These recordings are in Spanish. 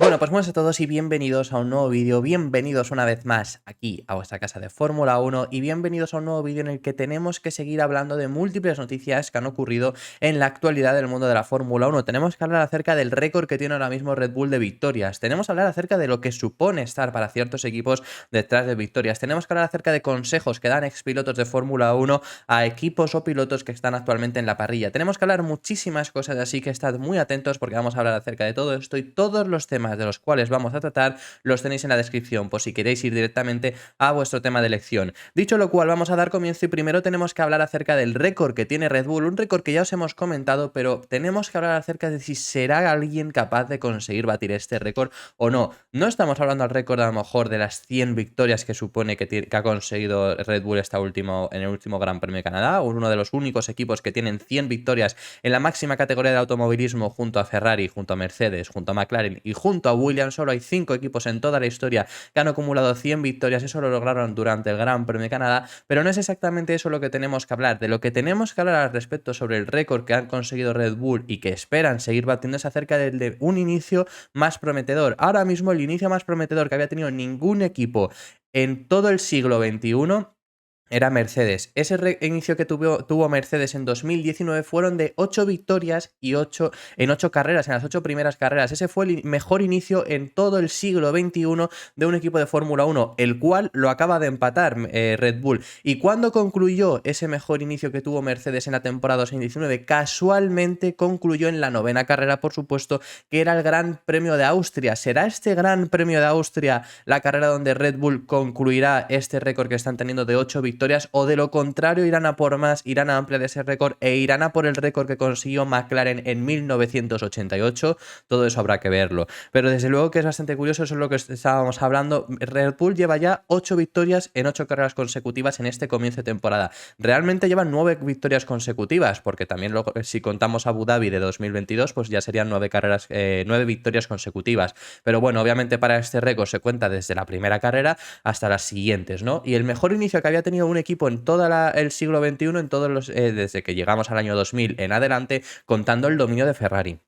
Bueno, pues buenas a todos y bienvenidos a un nuevo vídeo, bienvenidos una vez más aquí a vuestra casa de Fórmula 1 y bienvenidos a un nuevo vídeo en el que tenemos que seguir hablando de múltiples noticias que han ocurrido en la actualidad del mundo de la Fórmula 1. Tenemos que hablar acerca del récord que tiene ahora mismo Red Bull de victorias, tenemos que hablar acerca de lo que supone estar para ciertos equipos detrás de victorias, tenemos que hablar acerca de consejos que dan expilotos de Fórmula 1 a equipos o pilotos que están actualmente en la parrilla. Tenemos que hablar muchísimas cosas, así que estad muy atentos porque vamos a hablar acerca de todo esto y todos los temas de los cuales vamos a tratar los tenéis en la descripción por si queréis ir directamente a vuestro tema de elección. Dicho lo cual, vamos a dar comienzo y primero tenemos que hablar acerca del récord que tiene Red Bull, un récord que ya os hemos comentado, pero tenemos que hablar acerca de si será alguien capaz de conseguir batir este récord o no. No estamos hablando al récord a lo mejor de las 100 victorias que supone que ha conseguido Red Bull en el último Gran Premio de Canadá, uno de los únicos equipos que tienen 100 victorias en la máxima categoría de automovilismo junto a Ferrari, junto a Mercedes, junto a McLaren y junto a Williams. Solo hay 5 equipos en toda la historia que han acumulado 100 victorias, eso lo lograron durante el Gran Premio de Canadá, pero no es exactamente eso lo que tenemos que hablar. De lo que tenemos que hablar al respecto sobre el récord que han conseguido Red Bull y que esperan seguir batiendo es acerca de un inicio más prometedor. Ahora mismo el inicio más prometedor que había tenido ningún equipo en todo el siglo XXI era Mercedes. Ese inicio que tuvo Mercedes en 2019 fueron de 8 victorias y 8 en 8 carreras, en las 8 primeras carreras. Ese fue el mejor inicio en todo el siglo XXI de un equipo de Fórmula 1, el cual lo acaba de empatar Red Bull. ¿Y cuándo concluyó ese mejor inicio que tuvo Mercedes en la temporada 2019? Casualmente concluyó en la 9ª carrera, por supuesto, que era el Gran Premio de Austria. ¿Será este Gran Premio de Austria la carrera donde Red Bull concluirá este récord que están teniendo de 8 victorias? O de lo contrario irán a por más, irán a ampliar ese récord e irán a por el récord que consiguió McLaren en 1988. Todo eso habrá que verlo, pero desde luego que es bastante curioso. Eso es lo que estábamos hablando. Red Bull lleva ya 8 victorias en 8 carreras consecutivas en este comienzo de temporada. Realmente llevan 9 victorias consecutivas, porque también si contamos Abu Dhabi de 2022, pues ya serían 9 victorias consecutivas. Pero bueno, obviamente para este récord se cuenta desde la primera carrera hasta las siguientes, ¿no? Y el mejor inicio que había tenido un equipo en todo el siglo XXI, desde que llegamos al año 2000 en adelante, contando el dominio de Ferrari,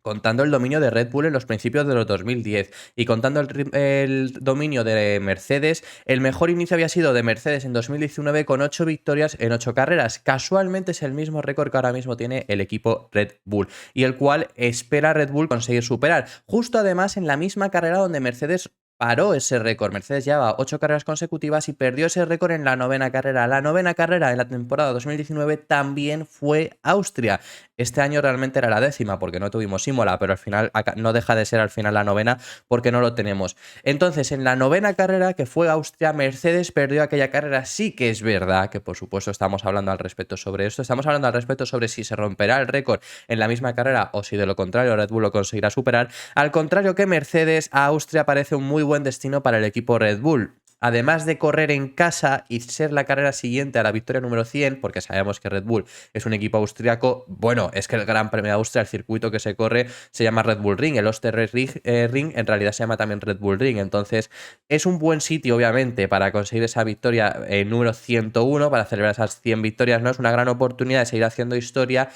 contando el dominio de Red Bull en los principios de los 2010 y contando el dominio de Mercedes, el mejor inicio había sido de Mercedes en 2019 con 8 victorias en 8 carreras. Casualmente es el mismo récord que ahora mismo tiene el equipo Red Bull y el cual espera Red Bull conseguir superar. Justo además en la misma carrera donde Mercedes paró ese récord. Mercedes llevaba 8 carreras consecutivas y perdió ese récord en la 9ª carrera. La 9ª carrera en la temporada 2019 también fue Austria. Este año realmente era la 10ª porque no tuvimos Imola, pero al final no deja de ser al final la 9ª porque no lo tenemos. Entonces, en la 9ª carrera, que fue Austria, Mercedes perdió aquella carrera. Sí que es verdad que, por supuesto, estamos hablando al respecto sobre esto. Estamos hablando al respecto sobre si se romperá el récord en la misma carrera o si de lo contrario Red Bull lo conseguirá superar. Al contrario que Mercedes, a Austria parece un muy buen destino para el equipo Red Bull. Además de correr en casa y ser la carrera siguiente a la victoria número 100, porque sabemos que Red Bull es un equipo austriaco, bueno, es que el Gran Premio de Austria, el circuito que se corre, se llama Red Bull Ring, el Österreich Ring en realidad se llama también Red Bull Ring, entonces es un buen sitio obviamente para conseguir esa victoria número 101, para celebrar esas 100 victorias, ¿no? Es una gran oportunidad de seguir haciendo historia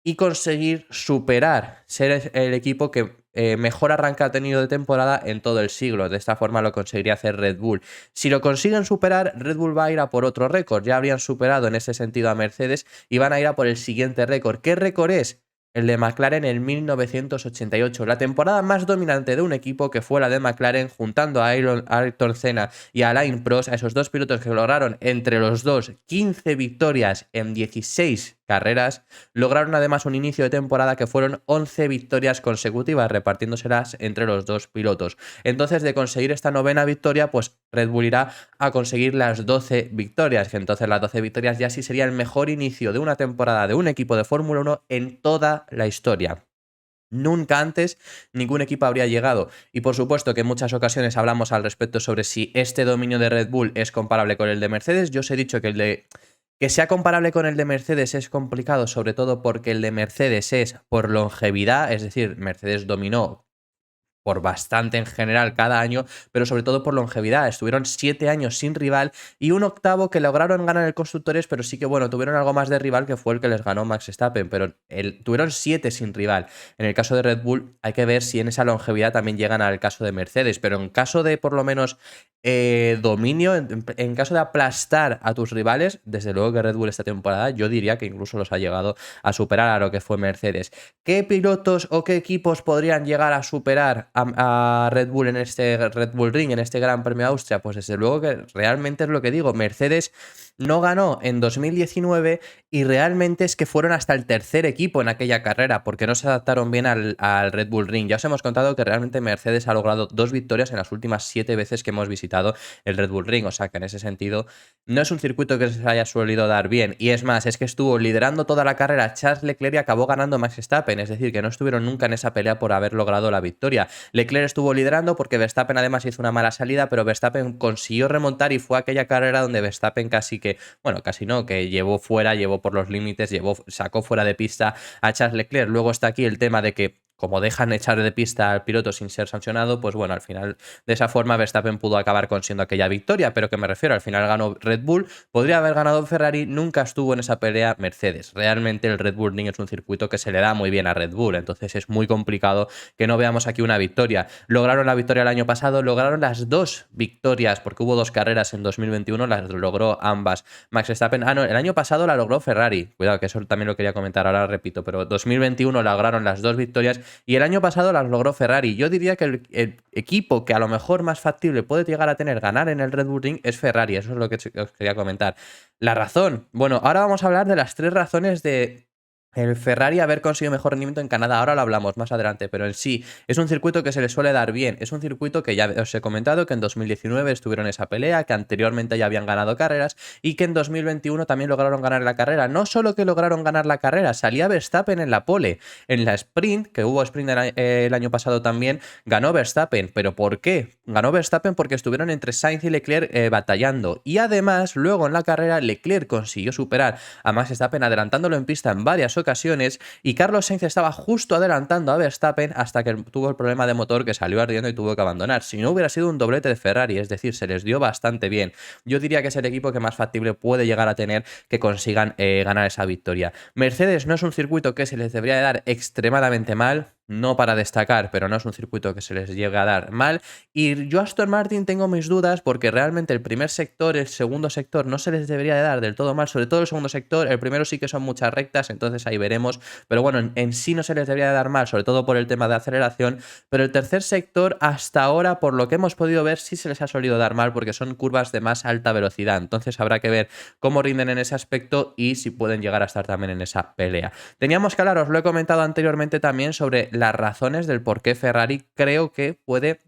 y conseguir superar, ser el equipo que mejor arranque ha tenido de temporada en todo el siglo. De esta forma lo conseguiría hacer Red Bull. Si lo consiguen superar, Red Bull va a ir a por otro récord. Ya habrían superado en ese sentido a Mercedes y van a ir a por el siguiente récord. ¿Qué récord es? El de McLaren en 1988, la temporada más dominante de un equipo, que fue la de McLaren, juntando a Ayrton Senna y a Alain Prost, a esos dos pilotos que lograron entre los dos 15 victorias en 16 carreras. Lograron además un inicio de temporada que fueron 11 victorias consecutivas, repartiéndoselas entre los dos pilotos. Entonces, de conseguir esta 9ª victoria, pues Red Bull irá a conseguir las 12 victorias, que entonces las 12 victorias ya sí sería el mejor inicio de una temporada de un equipo de Fórmula 1 en toda la historia. Nunca antes ningún equipo habría llegado. Y por supuesto que en muchas ocasiones hablamos al respecto sobre si este dominio de Red Bull es comparable con el de Mercedes. Yo os he dicho que sea comparable con el de Mercedes es complicado, sobre todo porque el de Mercedes es por longevidad, es decir, Mercedes dominó por bastante en general cada año, pero sobre todo por longevidad. Estuvieron 7 años sin rival y un octavo que lograron ganar el Constructores, pero sí que, bueno, tuvieron algo más de rival que fue el que les ganó Max Verstappen, pero tuvieron 7 sin rival. En el caso de Red Bull hay que ver si en esa longevidad también llegan al caso de Mercedes, pero en caso de por lo menos dominio, en caso de aplastar a tus rivales, desde luego que Red Bull esta temporada yo diría que incluso los ha llegado a superar a lo que fue Mercedes. ¿Qué pilotos o qué equipos podrían llegar a superar a Red Bull en este Red Bull Ring, en este Gran Premio de Austria? Pues desde luego que realmente es lo que digo, Mercedes no ganó en 2019 y realmente es que fueron hasta el tercer equipo en aquella carrera porque no se adaptaron bien al Red Bull Ring. Ya os hemos contado que realmente Mercedes ha logrado 2 victorias en las últimas 7 veces que hemos visitado el Red Bull Ring, o sea que en ese sentido no es un circuito que se haya solido dar bien, y es más, es que estuvo liderando toda la carrera Charles Leclerc y acabó ganando Max Verstappen, es decir, que no estuvieron nunca en esa pelea por haber logrado la victoria. Leclerc estuvo liderando porque Verstappen además hizo una mala salida, pero Verstappen consiguió remontar y fue aquella carrera donde Verstappen casi que, bueno, casi no, que llevó por los límites, sacó fuera de pista a Charles Leclerc. Luego está aquí el tema de que como dejan echar de pista al piloto sin ser sancionado, pues bueno, al final de esa forma Verstappen pudo acabar consiguiendo aquella victoria, pero que me refiero, al final ganó Red Bull, podría haber ganado Ferrari, nunca estuvo en esa pelea Mercedes. Realmente el Red Bull Ring es un circuito que se le da muy bien a Red Bull, entonces es muy complicado que no veamos aquí una victoria. Lograron la victoria el año pasado, lograron las 2 victorias, porque hubo 2 carreras en 2021, las logró ambas Max Verstappen. Ah, no, el año pasado la logró Ferrari, cuidado que eso también lo quería comentar, ahora repito, pero 2021 lograron las 2 victorias y el año pasado las logró Ferrari. Yo diría que el equipo que a lo mejor más factible puede llegar a tener ganar en el Red Bull Ring es Ferrari. Eso es lo que os quería comentar. La razón. Bueno, ahora vamos a hablar de las 3 razones de el Ferrari haber conseguido mejor rendimiento en Canadá. Ahora lo hablamos más adelante, pero en sí es un circuito que se le suele dar bien. Es un circuito que ya os he comentado que en 2019 estuvieron en esa pelea, que anteriormente ya habían ganado carreras y que en 2021 también lograron ganar la carrera. No solo que lograron ganar la carrera, salía Verstappen en la pole. En la sprint, que hubo sprint el año pasado también, ganó Verstappen. ¿Pero por qué? Ganó Verstappen porque estuvieron entre Sainz y Leclerc batallando. Y además, luego en la carrera, Leclerc consiguió superar a Max Verstappen adelantándolo en pista en varias ocasiones y Carlos Sainz estaba justo adelantando a Verstappen hasta que tuvo el problema de motor que salió ardiendo y tuvo que abandonar. Si no hubiera sido un doblete de Ferrari, es decir, se les dio bastante bien. Yo diría que es el equipo que más factible puede llegar a tener que consigan ganar esa victoria. Mercedes no es un circuito que se les debería de dar extremadamente mal, no para destacar, pero no es un circuito que se les llegue a dar mal. Y yo a Aston Martin tengo mis dudas porque realmente el primer sector, el segundo sector no se les debería de dar del todo mal, sobre todo el segundo sector. El primero sí que son muchas rectas, entonces ahí veremos, pero bueno, en sí no se les debería de dar mal, sobre todo por el tema de aceleración, pero el tercer sector hasta ahora, por lo que hemos podido ver, sí se les ha solido dar mal porque son curvas de más alta velocidad, entonces habrá que ver cómo rinden en ese aspecto y si pueden llegar a estar también en esa pelea. Teníamos que hablar, os lo he comentado anteriormente también, sobre las razones del por qué Ferrari creo que puede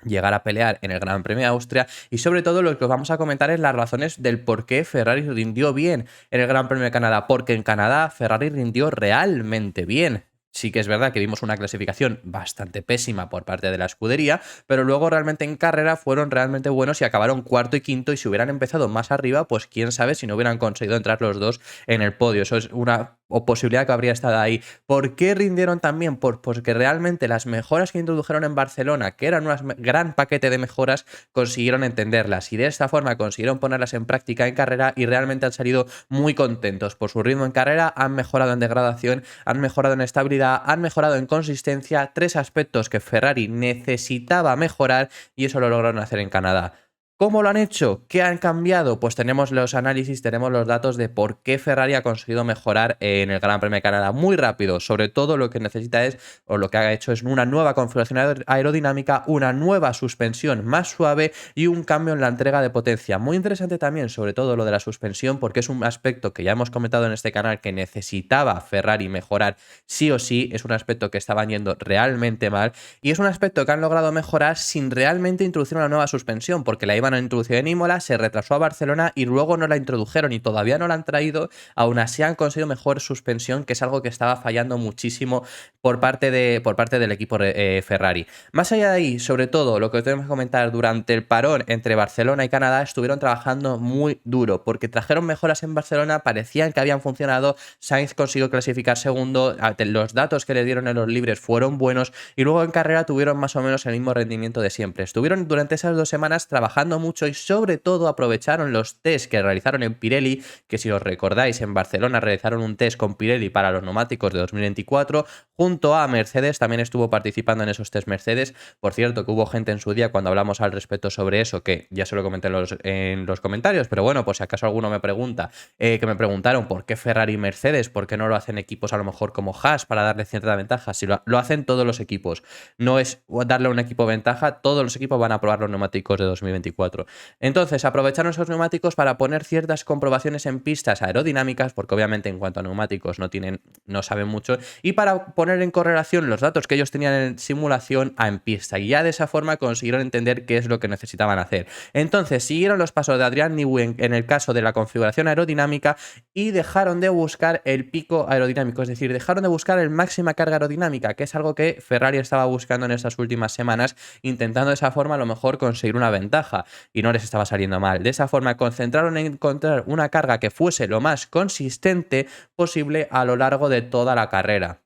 llegar a pelear en el Gran Premio de Austria y sobre todo lo que os vamos a comentar es las razones del por qué Ferrari rindió bien en el Gran Premio de Canadá, porque en Canadá Ferrari rindió realmente bien. Sí que es verdad que vimos una clasificación bastante pésima por parte de la escudería, pero luego realmente en carrera fueron realmente buenos y acabaron cuarto y quinto, y si hubieran empezado más arriba, pues quién sabe si no hubieran conseguido entrar los dos en el podio. Eso es una posibilidad que habría estado ahí. ¿Por qué rindieron tan bien? Porque realmente las mejoras que introdujeron en Barcelona, que eran un gran paquete de mejoras, consiguieron entenderlas y de esta forma consiguieron ponerlas en práctica en carrera y realmente han salido muy contentos por su ritmo en carrera, han mejorado en degradación, han mejorado en estabilidad, han mejorado en consistencia, 3 aspectos que Ferrari necesitaba mejorar y eso lo lograron hacer en Canadá. ¿Cómo lo han hecho? ¿Qué han cambiado? Pues tenemos los análisis, tenemos los datos de por qué Ferrari ha conseguido mejorar en el Gran Premio de Canadá muy rápido. Sobre todo lo que necesita es, o lo que ha hecho es una nueva configuración aerodinámica, una nueva suspensión más suave y un cambio en la entrega de potencia. Muy interesante también, sobre todo lo de la suspensión, porque es un aspecto que ya hemos comentado en este canal que necesitaba Ferrari mejorar sí o sí. Es un aspecto que estaban yendo realmente mal y es un aspecto que han logrado mejorar sin realmente introducir una nueva suspensión, porque la iban no han introducido en Imola, se retrasó a Barcelona y luego no la introdujeron y todavía no la han traído. Aún así han conseguido mejor suspensión, que es algo que estaba fallando muchísimo por parte del equipo Ferrari. Más allá de ahí, sobre todo, lo que tenemos que comentar, durante el parón entre Barcelona y Canadá estuvieron trabajando muy duro, porque trajeron mejoras en Barcelona, parecían que habían funcionado, Sainz consiguió clasificar segundo, los datos que le dieron en los libres fueron buenos y luego en carrera tuvieron más o menos el mismo rendimiento de siempre. Estuvieron durante esas 2 semanas trabajando mucho y sobre todo aprovecharon los test que realizaron en Pirelli, que si os recordáis en Barcelona realizaron un test con Pirelli para los neumáticos de 2024, junto a Mercedes, también estuvo participando en esos test Mercedes. Por cierto, que hubo gente en su día cuando hablamos al respecto sobre eso, que ya se lo comenté en los comentarios, pero bueno, pues si acaso alguno me pregunta, que me preguntaron por qué Ferrari y Mercedes, por qué no lo hacen equipos a lo mejor como Haas para darle cierta ventaja, si lo hacen todos los equipos, no es darle a un equipo ventaja, todos los equipos van a probar los neumáticos de 2024. Entonces, aprovecharon esos neumáticos para poner ciertas comprobaciones en pistas aerodinámicas, porque obviamente en cuanto a neumáticos no saben mucho, y para poner en correlación los datos que ellos tenían en simulación en pista, y ya de esa forma consiguieron entender qué es lo que necesitaban hacer. Entonces, siguieron los pasos de Adrian Newey en el caso de la configuración aerodinámica y dejaron de buscar el pico aerodinámico, es decir, dejaron de buscar el máxima carga aerodinámica, que es algo que Ferrari estaba buscando en estas últimas semanas, intentando de esa forma a lo mejor conseguir una ventaja, y no les estaba saliendo mal. De esa forma concentraron en encontrar una carga que fuese lo más consistente posible a lo largo de toda la carrera.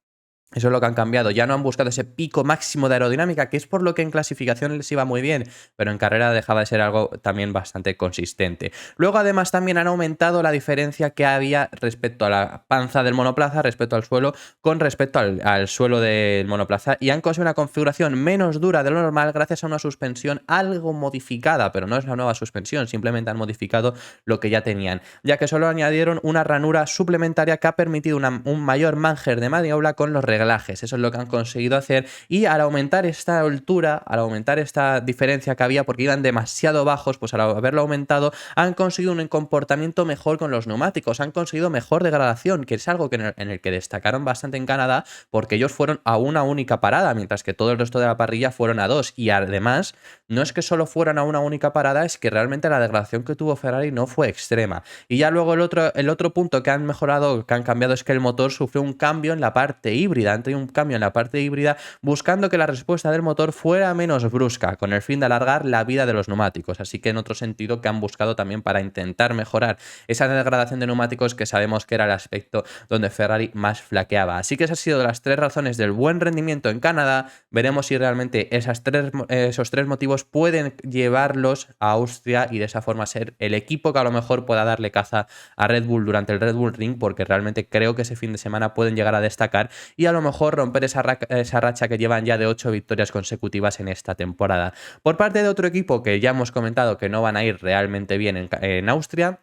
Eso es lo que han cambiado. Ya no han buscado ese pico máximo de aerodinámica, que es por lo que en clasificación les iba muy bien, pero en carrera dejaba de ser algo también bastante consistente. Luego, además, también han aumentado la diferencia que había respecto a la panza del monoplaza, respecto al suelo, con respecto al suelo del monoplaza, y han conseguido una configuración menos dura de lo normal gracias a una suspensión algo modificada, pero no es la nueva suspensión, simplemente han modificado lo que ya tenían, ya que solo añadieron una ranura suplementaria que ha permitido un mayor margen de maniobra con los reglajes. Eso es lo que han conseguido hacer, y al aumentar esta altura, al aumentar esta diferencia que había porque iban demasiado bajos, pues al haberlo aumentado han conseguido un comportamiento mejor con los neumáticos, han conseguido mejor degradación, que es algo que en el que destacaron bastante en Canadá, porque ellos fueron a una única parada, mientras que todo el resto de la parrilla fueron a 2, y además no es que solo fueran a una única parada, es que realmente la degradación que tuvo Ferrari no fue extrema. Y ya luego el otro punto que han mejorado, que han cambiado, es que el motor sufrió un cambio en la parte híbrida, han tenido un cambio en la parte híbrida buscando que la respuesta del motor fuera menos brusca, con el fin de alargar la vida de los neumáticos. Así que en otro sentido que han buscado también para intentar mejorar esa degradación de neumáticos, que sabemos que era el aspecto donde Ferrari más flaqueaba. Así que esas han sido las 3 razones del buen rendimiento en Canadá. Veremos si realmente esos 3 motivos pueden llevarlos a Austria y de esa forma ser el equipo que a lo mejor pueda darle caza a Red Bull durante el Red Bull Ring, porque realmente creo que ese fin de semana pueden llegar a destacar y a lo mejor romper esa racha que llevan ya de 8 victorias consecutivas en esta temporada. Por parte de otro equipo que ya hemos comentado que no van a ir realmente bien en Austria,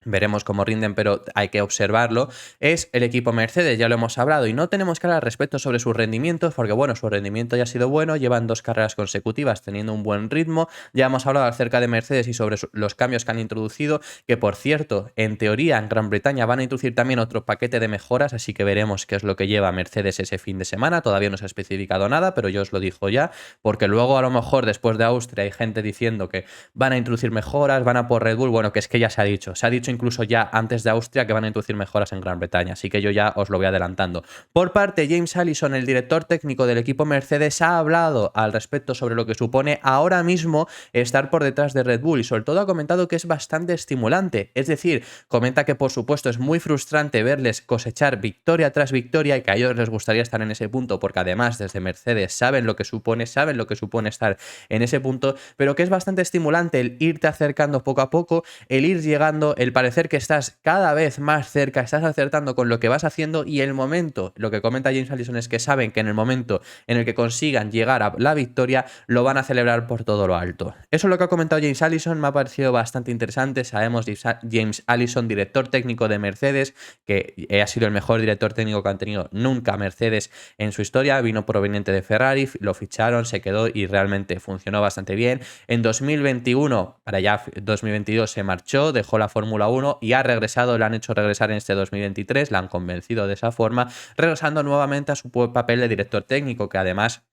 veremos cómo rinden, pero hay que observarlo, es el equipo Mercedes. Ya lo hemos hablado y no tenemos que hablar al respecto sobre sus rendimientos, porque bueno, su rendimiento ya ha sido bueno, llevan 2 carreras consecutivas teniendo un buen ritmo. Ya hemos hablado acerca de Mercedes y sobre los cambios que han introducido, que por cierto, en teoría en Gran Bretaña van a introducir también otro paquete de mejoras, así que veremos qué es lo que lleva Mercedes ese fin de semana. Todavía no se ha especificado nada, pero yo os lo digo ya, porque luego a lo mejor después de Austria hay gente diciendo que van a introducir mejoras, van a por Red Bull. Bueno, que es que ya se ha dicho incluso ya antes de Austria que van a introducir mejoras en Gran Bretaña, así que yo ya os lo voy adelantando. Por parte de James Allison, el director técnico del equipo Mercedes, ha hablado al respecto sobre lo que supone ahora mismo estar por detrás de Red Bull, y sobre todo ha comentado que es bastante estimulante, es decir, comenta que por supuesto es muy frustrante verles cosechar victoria tras victoria y que a ellos les gustaría estar en ese punto, porque además desde Mercedes saben lo que supone estar en ese punto, pero que es bastante estimulante el irte acercando poco a poco, el ir llegando, el parecer que estás cada vez más cerca, estás acertando con lo que vas haciendo, y el momento, lo que comenta James Allison es que saben que en el momento en el que consigan llegar a la victoria lo van a celebrar por todo lo alto. Eso es lo que ha comentado James Allison, me ha parecido bastante interesante. Sabemos James Allison, director técnico de Mercedes, que ha sido el mejor director técnico que han tenido nunca Mercedes en su historia, vino proveniente de Ferrari, lo ficharon, se quedó y realmente funcionó bastante bien. En 2021, para ya 2022 se marchó, dejó la Fórmula 1 y ha regresado, le han hecho regresar en este 2023, la han convencido de esa forma, regresando nuevamente a su papel de director técnico, que además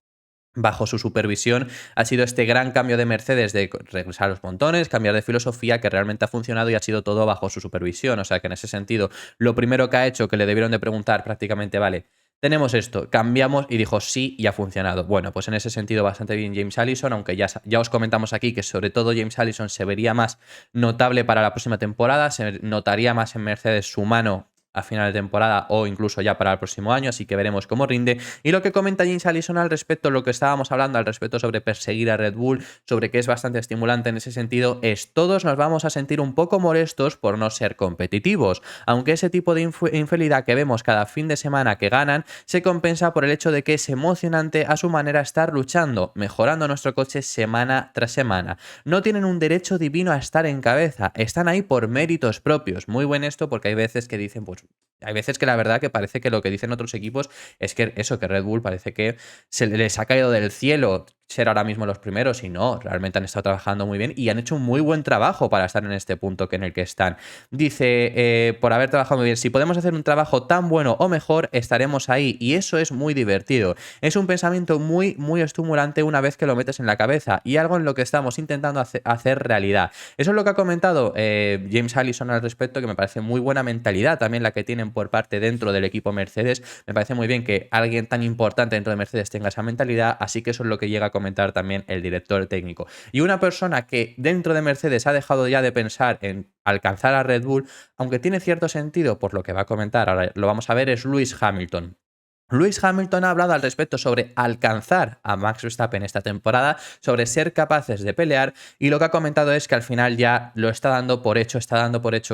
bajo su supervisión ha sido este gran cambio de Mercedes de regresar a los montones, cambiar de filosofía, que realmente ha funcionado y ha sido todo bajo su supervisión. O sea que en ese sentido, lo primero que ha hecho, que le debieron de preguntar prácticamente, vale, tenemos esto, cambiamos, y dijo sí y ha funcionado. Bueno, pues en ese sentido bastante bien James Allison, aunque ya os comentamos aquí que sobre todo James Allison se vería más notable para la próxima temporada, se notaría más en Mercedes su mano a final de temporada o incluso ya para el próximo año, así que veremos cómo rinde. Y lo que comenta James Allison al respecto, lo que estábamos hablando al respecto sobre perseguir a Red Bull, sobre que es bastante estimulante en ese sentido, es todos nos vamos a sentir un poco molestos por no ser competitivos, aunque ese tipo de infidelidad que vemos cada fin de semana que ganan, se compensa por el hecho de que es emocionante a su manera estar luchando, mejorando nuestro coche semana tras semana. No tienen un derecho divino a estar en cabeza, están ahí por méritos propios. Muy buen esto, porque hay veces que dicen, pues hay veces que la verdad que parece que lo que dicen otros equipos es que eso, que Red Bull parece que se les ha caído del cielo ser ahora mismo los primeros, y no, realmente han estado trabajando muy bien y han hecho un muy buen trabajo para estar en este punto en el que están. Dice, por haber trabajado muy bien, si podemos hacer un trabajo tan bueno o mejor, estaremos ahí, y eso es muy divertido. Es un pensamiento muy, muy estimulante una vez que lo metes en la cabeza y algo en lo que estamos intentando hacer realidad. Eso es lo que ha comentado James Allison al respecto, que me parece muy buena mentalidad también la que tienen por parte dentro del equipo Mercedes. Me parece muy bien que alguien tan importante dentro de Mercedes tenga esa mentalidad, así que eso es lo que llega a comentar también el director técnico. Y una persona que dentro de Mercedes ha dejado ya de pensar en alcanzar a Red Bull, aunque tiene cierto sentido por lo que va a comentar, ahora lo vamos a ver, es Lewis Hamilton. Lewis Hamilton ha hablado al respecto sobre alcanzar a Max Verstappen esta temporada, sobre ser capaces de pelear, y lo que ha comentado es que al final ya lo está dando por hecho,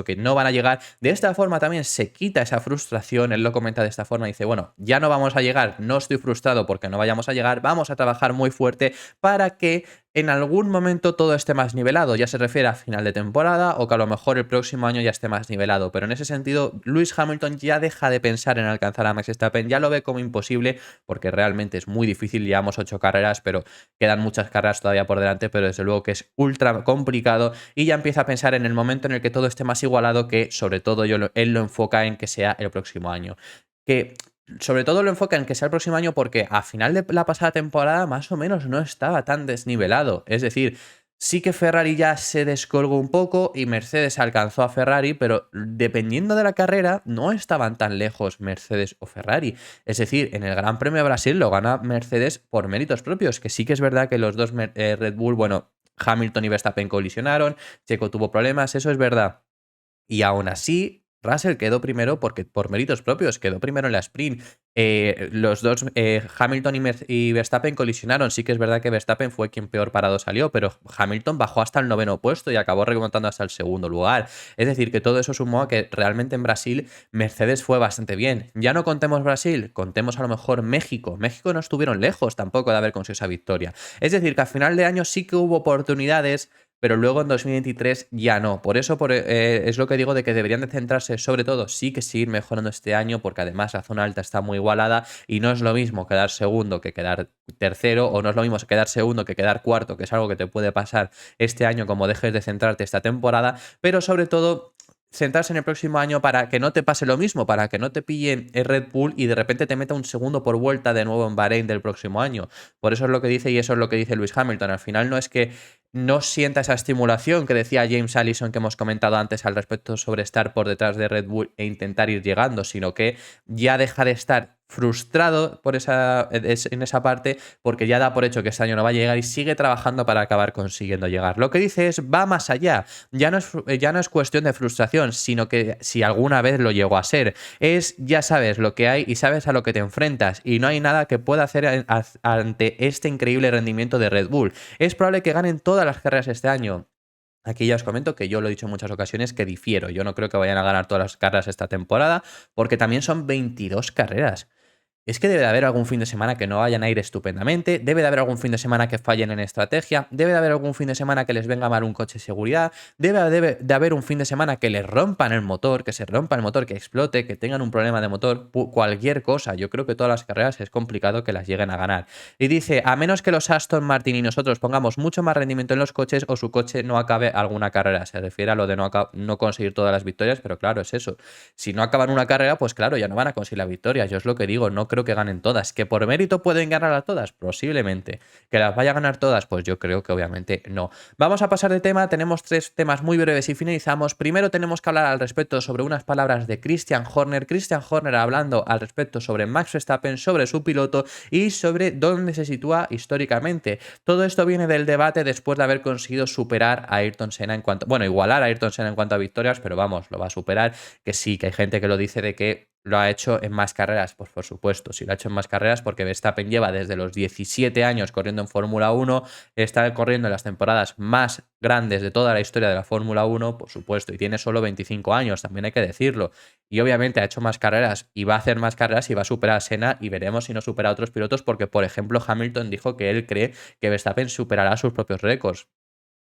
que no van a llegar. De esta forma también se quita esa frustración, él lo comenta de esta forma, dice, bueno, ya no vamos a llegar, no estoy frustrado porque no vayamos a llegar, vamos a trabajar muy fuerte para que en algún momento todo esté más nivelado, ya se refiere a final de temporada o que a lo mejor el próximo año ya esté más nivelado, pero en ese sentido Lewis Hamilton ya deja de pensar en alcanzar a Max Verstappen, ya lo ve como imposible porque realmente es muy difícil, llevamos 8 carreras, pero quedan muchas carreras todavía por delante, pero desde luego que es ultra complicado, y ya empieza a pensar en el momento en el que todo esté más igualado, que sobre todo él lo enfoca en que sea el próximo año. Que sobre todo lo enfoca en que sea el próximo año porque a final de la pasada temporada más o menos no estaba tan desnivelado. Es decir, sí que Ferrari ya se descolgó un poco y Mercedes alcanzó a Ferrari, pero dependiendo de la carrera no estaban tan lejos Mercedes o Ferrari. Es decir, en el Gran Premio de Brasil lo gana Mercedes por méritos propios, que sí que es verdad que los dos Red Bull, bueno, Hamilton y Verstappen colisionaron, Checo tuvo problemas, eso es verdad. Y aún así, Russell quedó primero porque por méritos propios, quedó primero en la sprint. Los dos, Hamilton y Verstappen colisionaron. Sí que es verdad que Verstappen fue quien peor parado salió, pero Hamilton bajó hasta el 9º puesto y acabó remontando hasta el 2º lugar. Es decir, que todo eso sumó a que realmente en Brasil Mercedes fue bastante bien. Ya no contemos Brasil, contemos a lo mejor México. México no estuvieron lejos tampoco de haber conseguido esa victoria. Es decir, que a final de año sí que hubo oportunidades, pero luego en 2023 ya no. Por eso es lo que digo de que deberían de centrarse sobre todo, sí que seguir mejorando este año, porque además la zona alta está muy igualada y no es lo mismo quedar segundo que quedar tercero, o no es lo mismo quedar segundo que quedar cuarto, que es algo que te puede pasar este año como dejes de centrarte esta temporada, pero sobre todo centrarse en el próximo año para que no te pase lo mismo, para que no te pillen el Red Bull y de repente te meta un segundo por vuelta de nuevo en Bahrein del próximo año. Por eso es lo que dice, y eso es lo que dice Lewis Hamilton. Al final no es que no sienta esa estimulación que decía James Allison, que hemos comentado antes al respecto sobre estar por detrás de Red Bull e intentar ir llegando, sino que ya deja de estar frustrado en esa parte, porque ya da por hecho que este año no va a llegar y sigue trabajando para acabar consiguiendo llegar. Lo que dice es, va más allá, ya no es cuestión de frustración, sino que si alguna vez lo llegó a ser, ya sabes lo que hay y sabes a lo que te enfrentas, y no hay nada que pueda hacer ante este increíble rendimiento de Red Bull. Es probable que ganen todas las carreras este año. Aquí ya os comento que yo lo he dicho en muchas ocasiones que difiero. Yo no creo que vayan a ganar todas las carreras esta temporada, porque también son 22 carreras. Es que debe de haber algún fin de semana que no vayan a ir estupendamente, debe de haber algún fin de semana que fallen en estrategia, debe de haber algún fin de semana que les venga mal un coche de seguridad, debe de haber un fin de semana que les rompan el motor, que se rompa el motor, que explote, que tengan un problema de motor, cualquier cosa. Yo creo que todas las carreras es complicado que las lleguen a ganar. Y dice, a menos que los Aston Martin y nosotros pongamos mucho más rendimiento en los coches o su coche no acabe alguna carrera. Se refiere a lo de no conseguir todas las victorias, pero claro, es eso. Si no acaban una carrera, pues claro, ya no van a conseguir la victoria. Yo es lo que digo, no creo que ganen todas. ¿Que por mérito pueden ganar a todas? Posiblemente. ¿Que las vaya a ganar todas? Pues yo creo que obviamente no. Vamos a pasar de tema, tenemos 3 temas muy breves y finalizamos. Primero tenemos que hablar al respecto sobre unas palabras de Christian Horner. Christian Horner hablando al respecto sobre Max Verstappen, sobre su piloto y sobre dónde se sitúa históricamente. Todo esto viene del debate después de haber conseguido superar a Ayrton Senna en cuanto... Bueno, igualar a Ayrton Senna en cuanto a victorias, pero vamos, lo va a superar. Que sí, que hay gente que lo dice de que lo ha hecho en más carreras. Pues por supuesto, sí lo ha hecho en más carreras porque Verstappen lleva desde los 17 años corriendo en Fórmula 1, está corriendo en las temporadas más grandes de toda la historia de la Fórmula 1, por supuesto, y tiene solo 25 años, también hay que decirlo. Y obviamente ha hecho más carreras y va a hacer más carreras y va a superar a Senna y veremos si no supera a otros pilotos porque, por ejemplo, Hamilton dijo que él cree que Verstappen superará sus propios récords.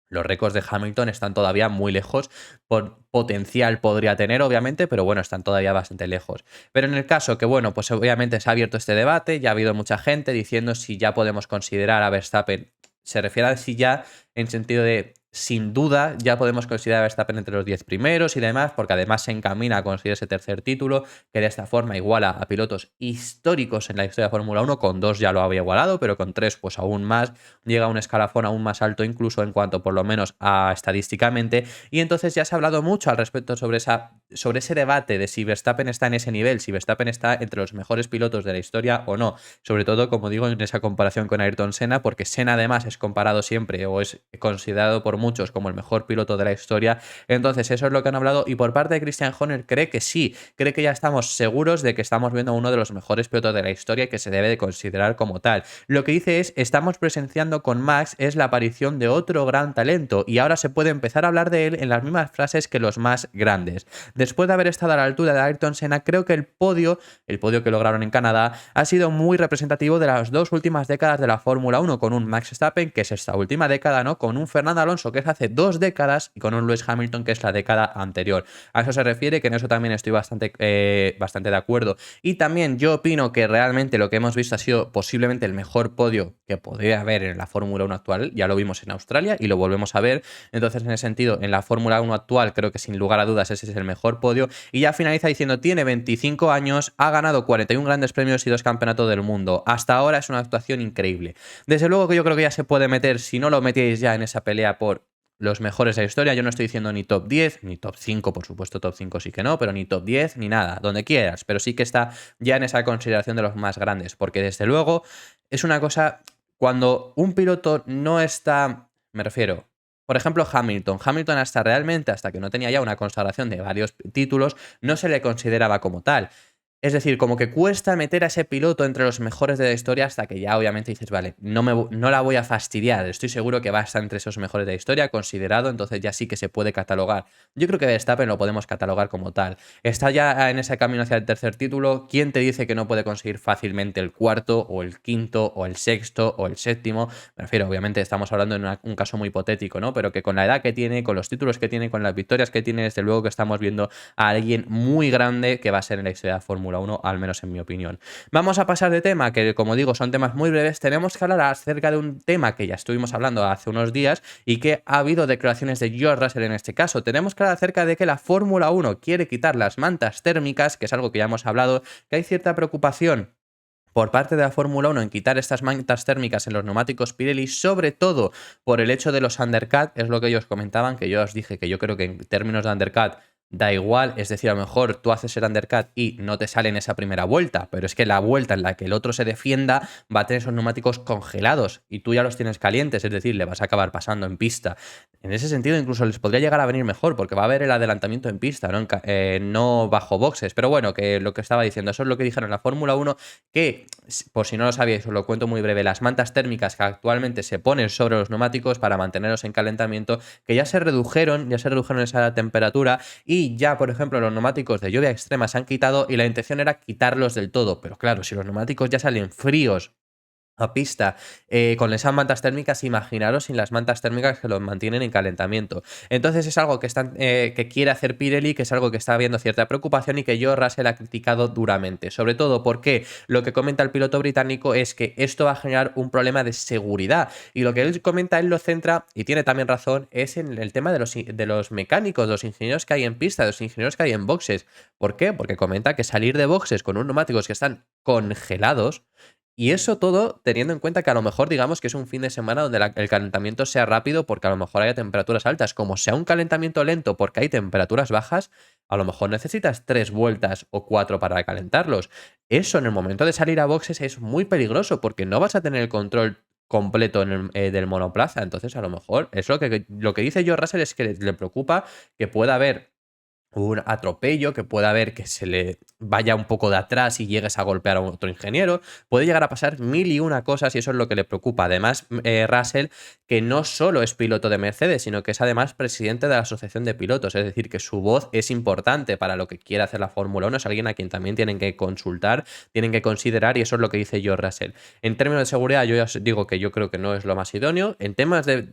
Los récords de Hamilton están todavía muy lejos, por potencial podría tener, obviamente, pero bueno, están todavía bastante lejos. Pero en el caso que, bueno, pues obviamente se ha abierto este debate, ya ha habido mucha gente diciendo si ya podemos considerar a Verstappen, se refiere a si ya en sentido de sin duda ya podemos considerar a Verstappen entre los 10 primeros y demás, porque además se encamina a conseguir ese tercer título, que de esta forma iguala a pilotos históricos en la historia de Fórmula 1, con 2 ya lo había igualado, pero con 3 pues aún más, llega a un escalafón aún más alto incluso en cuanto por lo menos a estadísticamente, y entonces ya se ha hablado mucho al respecto sobre ese debate de si Verstappen está en ese nivel, si Verstappen está entre los mejores pilotos de la historia o no, sobre todo como digo en esa comparación con Ayrton Senna, porque Senna además es comparado siempre o es considerado por muchos como el mejor piloto de la historia. Entonces eso es lo que han hablado y por parte de Christian Horner cree que sí, cree que ya estamos seguros de que estamos viendo a uno de los mejores pilotos de la historia y que se debe de considerar como tal. Lo que dice es, estamos presenciando con Max es la aparición de otro gran talento y ahora se puede empezar a hablar de él en las mismas frases que los más grandes. Después de haber estado a la altura de Ayrton Senna, creo que el podio que lograron en Canadá, ha sido muy representativo de las 2 últimas décadas de la Fórmula 1, con un Max Verstappen, que es esta última década, ¿no? Con un Fernando Alonso, que es hace 2 décadas, y con un Lewis Hamilton, que es la década anterior. A eso se refiere, que en eso también estoy bastante de acuerdo. Y también yo opino que realmente lo que hemos visto ha sido posiblemente el mejor podio que podría haber en la Fórmula 1 actual. Ya lo vimos en Australia y lo volvemos a ver. Entonces, en ese sentido, en la Fórmula 1 actual, creo que sin lugar a dudas ese es el mejor podio. Y ya finaliza diciendo, tiene 25 años, ha ganado 41 grandes premios y 2 campeonatos del mundo. Hasta ahora es una actuación increíble. Desde luego que yo creo que ya se puede meter, si no lo metíais ya en esa pelea por los mejores de la historia, yo no estoy diciendo ni top 10, ni top 5, por supuesto top 5 sí que no, pero ni top 10, ni nada, donde quieras, pero sí que está ya en esa consideración de los más grandes, porque desde luego es una cosa, cuando un piloto no está, me refiero, por ejemplo Hamilton hasta que no tenía ya una consagración de varios títulos, no se le consideraba como tal. Es decir, como que cuesta meter a ese piloto entre los mejores de la historia hasta que ya obviamente dices, vale, no la voy a fastidiar, estoy seguro que va a estar entre esos mejores de la historia, considerado, entonces ya sí que se puede catalogar. Yo creo que Verstappen lo podemos catalogar como tal. Está ya en ese camino hacia el tercer título. ¿Quién te dice que no puede conseguir fácilmente el cuarto, o el quinto, o el sexto, o el séptimo? Me refiero, obviamente estamos hablando en un caso muy hipotético, ¿no? Pero que con la edad que tiene, con los títulos que tiene, con las victorias que tiene, desde luego que estamos viendo a alguien muy grande que va a ser en la historia de Fórmula 1, al menos en mi opinión. Vamos a pasar de tema, que como digo son temas muy breves. Tenemos que hablar acerca de un tema que ya estuvimos hablando hace unos días y que ha habido declaraciones de George Russell en este caso. Tenemos que hablar acerca de que la Fórmula 1 quiere quitar las mantas térmicas, que es algo que ya hemos hablado, que hay cierta preocupación por parte de la Fórmula 1 en quitar estas mantas térmicas en los neumáticos Pirelli, sobre todo por el hecho de los undercut, es lo que ellos comentaban, que yo os dije que yo creo que en términos de undercut da igual, es decir, a lo mejor tú haces el undercut y no te sale en esa primera vuelta, pero es que la vuelta en la que el otro se defienda va a tener esos neumáticos congelados y tú ya los tienes calientes, es decir, le vas a acabar pasando en pista. En ese sentido incluso les podría llegar a venir mejor porque va a haber el adelantamiento en pista, no bajo boxes, pero bueno, que lo que estaba diciendo, eso es lo que dijeron en la Fórmula 1, que por si no lo sabíais, os lo cuento muy breve, las mantas térmicas que actualmente se ponen sobre los neumáticos para mantenerlos en calentamiento, que ya se redujeron esa temperatura y ya, por ejemplo, los neumáticos de lluvia extrema se han quitado y la intención era quitarlos del todo, pero claro, si los neumáticos ya salen fríos a pista con esas mantas térmicas, imaginaros sin las mantas térmicas que los mantienen en calentamiento. Entonces es algo que quiere hacer Pirelli, que es algo que está habiendo cierta preocupación y que George Russell ha criticado duramente. Sobre todo porque lo que comenta el piloto británico es que esto va a generar un problema de seguridad. Y lo que él comenta, él lo centra, y tiene también razón, es en el tema de los mecánicos, de los ingenieros que hay en pista, de los ingenieros que hay en boxes. ¿Por qué? Porque comenta que salir de boxes con unos neumáticos que están congelados, y eso todo teniendo en cuenta que a lo mejor digamos que es un fin de semana donde el calentamiento sea rápido porque a lo mejor haya temperaturas altas. Como sea un calentamiento lento porque hay temperaturas bajas, a lo mejor necesitas 3 vueltas o 4 para calentarlos. Eso en el momento de salir a boxes es muy peligroso porque no vas a tener el control completo del monoplaza. Entonces a lo mejor es lo que dice George Russell, es que le preocupa que pueda haber un atropello, que pueda haber que se le vaya un poco de atrás y llegues a golpear a otro ingeniero. Puede llegar a pasar mil y una cosas y eso es lo que le preocupa. Además, Russell, que no solo es piloto de Mercedes, sino que es además presidente de la Asociación de Pilotos. Es decir, que su voz es importante para lo que quiere hacer la Fórmula 1. Es alguien a quien también tienen que consultar, tienen que considerar, y eso es lo que dice George Russell. En términos de seguridad, yo ya os digo que yo creo que no es lo más idóneo. En temas de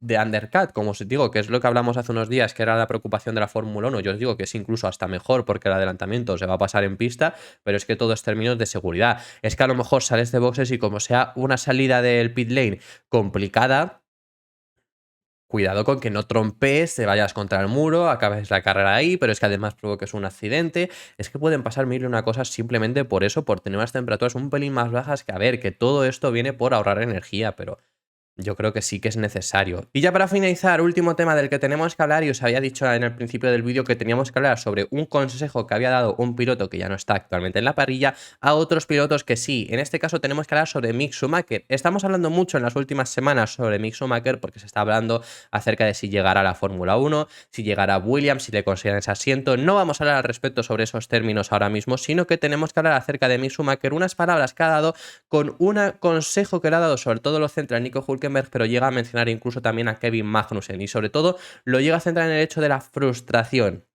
undercut, como os digo, que es lo que hablamos hace unos días, que era la preocupación de la Fórmula 1, yo os digo que es incluso hasta mejor porque el adelantamiento se va a pasar en pista, pero es que todo es términos de seguridad. Es que a lo mejor sales de boxes y como sea una salida del pit lane complicada, cuidado con que no trompees, te vayas contra el muro, acabes la carrera ahí, pero es que además provoques un accidente. Es que pueden pasar mil y una cosas simplemente por eso, por tener unas temperaturas un pelín más bajas, que a ver, que todo esto viene por ahorrar energía, pero yo creo que sí que es necesario. Y ya para finalizar, último tema del que tenemos que hablar, y os había dicho en el principio del vídeo que teníamos que hablar sobre un consejo que había dado un piloto que ya no está actualmente en la parrilla a otros pilotos que sí. En este caso tenemos que hablar sobre Mick Schumacher. Estamos hablando mucho en las últimas semanas sobre Mick Schumacher porque se está hablando acerca de si llegará a la Fórmula 1, si llegará a Williams, si le consideran ese asiento. No vamos a hablar al respecto sobre esos términos ahora mismo, sino que tenemos que hablar acerca de Mick Schumacher, unas palabras que ha dado con un consejo que le ha dado, sobre todo lo centra en Nico Hülkenberg, pero llega a mencionar incluso también a Kevin Magnussen, y sobre todo lo llega a centrar en el hecho de la frustración.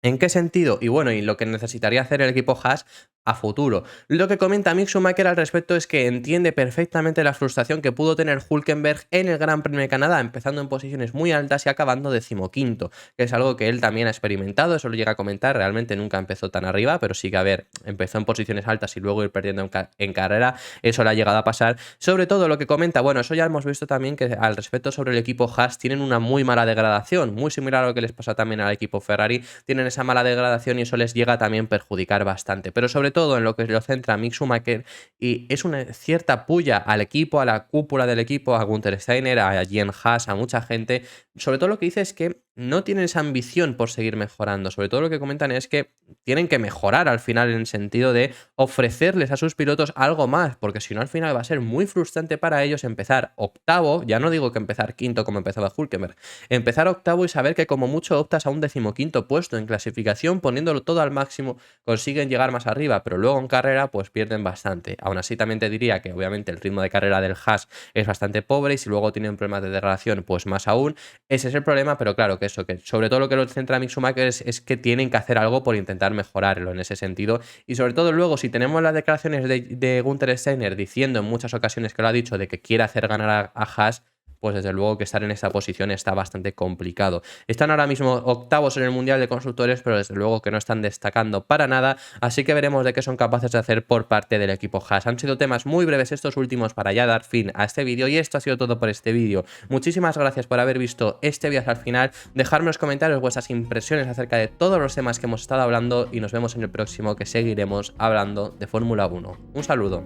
¿En qué sentido? Y bueno, y lo que necesitaría hacer el equipo Haas a futuro. Lo que comenta Mick Schumacher al respecto es que entiende perfectamente la frustración que pudo tener Hülkenberg en el Gran Premio de Canadá, empezando en posiciones muy altas y acabando 15º, que es algo que él también ha experimentado. Eso lo llega a comentar, realmente nunca empezó tan arriba, pero sí que, a ver, empezó en posiciones altas y luego ir perdiendo en carrera, eso le ha llegado a pasar. Sobre todo lo que comenta, bueno, eso ya hemos visto también, que al respecto sobre el equipo Haas tienen una muy mala degradación, muy similar a lo que les pasa también al equipo Ferrari, tienen esa mala degradación y eso les llega a también perjudicar bastante. Pero sobre todo en lo que lo centra Mick Schumacher, y es una cierta puya al equipo, a la cúpula del equipo, a Gunther Steiner, a Jen Haas, a mucha gente. Sobre todo lo que dice es que no tienen esa ambición por seguir mejorando. Sobre todo lo que comentan es que tienen que mejorar al final, en el sentido de ofrecerles a sus pilotos algo más, porque si no al final va a ser muy frustrante para ellos empezar octavo, ya no digo que empezar quinto como empezaba Hülkenberg, empezar octavo y saber que como mucho optas a un 15º puesto en clasificación, poniéndolo todo al máximo, consiguen llegar más arriba, pero luego en carrera pues pierden bastante. Aún así también te diría que obviamente el ritmo de carrera del Haas es bastante pobre, y si luego tienen problemas de degradación pues más aún. Ese es el problema, pero claro que eso, que sobre todo lo que lo centra Mick Schumacher es que tienen que hacer algo por intentar mejorarlo en ese sentido. Y sobre todo luego, si tenemos las declaraciones de Gunther Steiner diciendo en muchas ocasiones que lo ha dicho, de que quiere hacer ganar a Haas, pues desde luego que estar en esta posición está bastante complicado. Están ahora mismo octavos en el Mundial de Constructores, pero desde luego que no están destacando para nada, así que veremos de qué son capaces de hacer por parte del equipo Haas. Han sido temas muy breves estos últimos para ya dar fin a este vídeo, y esto ha sido todo por este vídeo. Muchísimas gracias por haber visto este vídeo hasta el final, dejadme en los comentarios vuestras impresiones acerca de todos los temas que hemos estado hablando, y nos vemos en el próximo, que seguiremos hablando de Fórmula 1. Un saludo.